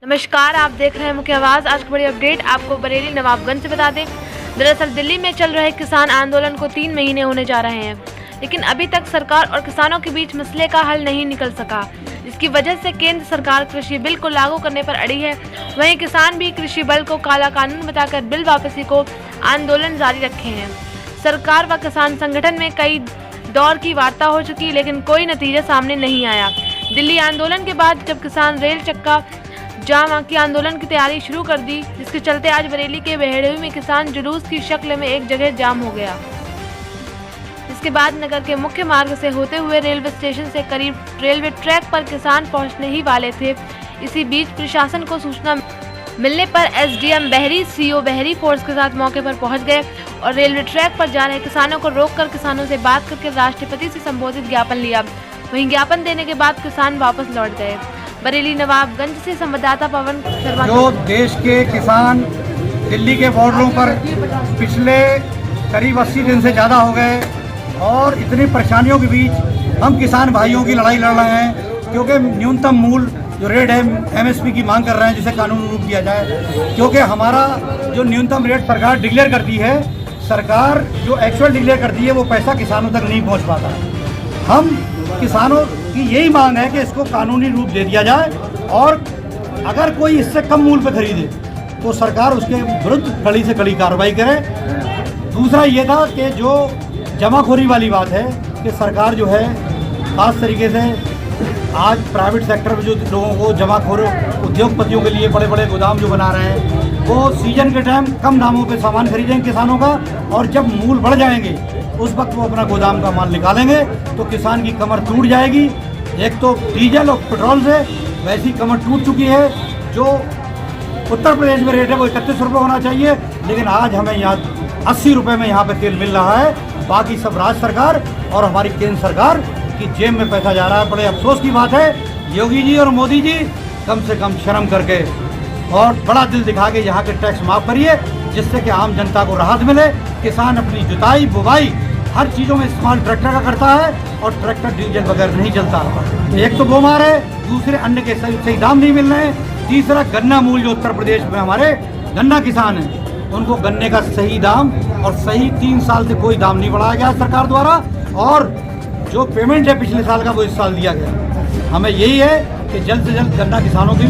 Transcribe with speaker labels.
Speaker 1: नमस्कार, आप देख रहे हैं मुख्य आवाज। आज की बड़ी अपडेट आपको बरेली नवाबगंज से बता दें। दरअसल दिल्ली में चल रहे किसान आंदोलन को 3 महीने होने जा रहे हैं, लेकिन अभी तक सरकार और किसानों के बीच मसले का हल नहीं निकल सका। इसकी वजह से केंद्र सरकार कृषि बिल को लागू करने पर अड़ी है। वहीं किसान भी कृषि बिल को काला कानून बताकर बिल वापसी को आंदोलन जारी रखे हैं। सरकार व किसान संगठन में कई दौर की वार्ता हो चुकी, लेकिन कोई नतीजा सामने नहीं आया। दिल्ली आंदोलन के बाद जब किसान रेल चक्का जाम की आंदोलन की तैयारी शुरू कर दी, जिसके चलते आज बरेली के बहेड़वी में किसान जुलूस की शक्ल में एक जगह जाम हो गया। इसके बाद नगर के मुख्य मार्ग से होते हुए रेलवे स्टेशन से करीब रेलवे ट्रैक पर किसान पहुंचने ही वाले थे। इसी बीच प्रशासन को सूचना मिलने पर एसडीएम बहरी, सीओ बहरी फोर्स के साथ मौके पर पहुंच गए और रेलवे ट्रैक पर जा रहे किसानों को रोककर किसानों से बात करके राष्ट्रपति से संबोधित ज्ञापन लिया। वहीं ज्ञापन देने के बाद किसान वापस लौट गए। बरेली नवाबगंज से संवाददाता पवन शर्मा।
Speaker 2: जो देश के किसान दिल्ली के बॉर्डरों पर पिछले करीब 80 दिन से ज़्यादा हो गए और इतनी परेशानियों के बीच हम किसान भाइयों की लड़ाई लड़ रहे हैं, क्योंकि न्यूनतम मूल्य जो रेट है एमएसपी की मांग कर रहे हैं, जिसे कानूनी रूप दिया जाए। क्योंकि हमारा जो न्यूनतम रेट सरकार डिक्लेयर करती है, सरकार जो एक्चुअल डिक्लेयर करती है वो पैसा किसानों तक नहीं पहुँच पाता। हम किसानों की यही मांग है कि इसको कानूनी रूप दे दिया जाए और अगर कोई इससे कम मूल्य पर खरीदे तो सरकार उसके विरुद्ध कड़ी से कड़ी कार्रवाई करे। दूसरा ये था कि जो जमाखोरी वाली बात है कि सरकार जो है खास तरीके से आज प्राइवेट सेक्टर में जो लोगों को जमाखोर उद्योगपतियों के लिए बड़े बड़े गोदाम जो बना रहे हैं, वो सीजन के टाइम कम दामों पे सामान खरीदेंगे किसानों का, और जब मूल्य बढ़ जाएंगे उस वक्त वो अपना गोदाम का माल निकालेंगे तो किसान की कमर टूट जाएगी। एक तो डीजल और पेट्रोल से वैसी कमर टूट चुकी है। जो उत्तर प्रदेश में रेट है वो 31 रुपये होना चाहिए, लेकिन आज हमें यहाँ 80 रुपये में यहाँ पे तेल मिल रहा है। बाकी सब राज्य सरकार और हमारी केंद्र सरकार की जेब में पैसा जा रहा है। बड़े अफसोस की बात है। योगी जी और मोदी जी कम से कम शर्म करके और बड़ा दिल दिखा के यहाँ के टैक्स माफ़ करिए, जिससे कि आम जनता को राहत मिले। किसान अपनी जुताई बुवाई हर चीज़ों में इस्तेमाल ट्रैक्टर का करता है और ट्रैक्टर डीजल बगैर नहीं चलता। एक तो बीमार है, दूसरे अन्न के सही दाम नहीं मिल रहे हैं, तीसरा गन्ना मूल्य जो उत्तर प्रदेश में हमारे गन्ना किसान हैं उनको गन्ने का सही दाम और सही 3 साल से कोई दाम नहीं बढ़ाया गया सरकार द्वारा, और जो पेमेंट है पिछले साल का वो इस साल दिया गया। हमें यही है कि जल्द से जल्द गन्ना किसानों की भी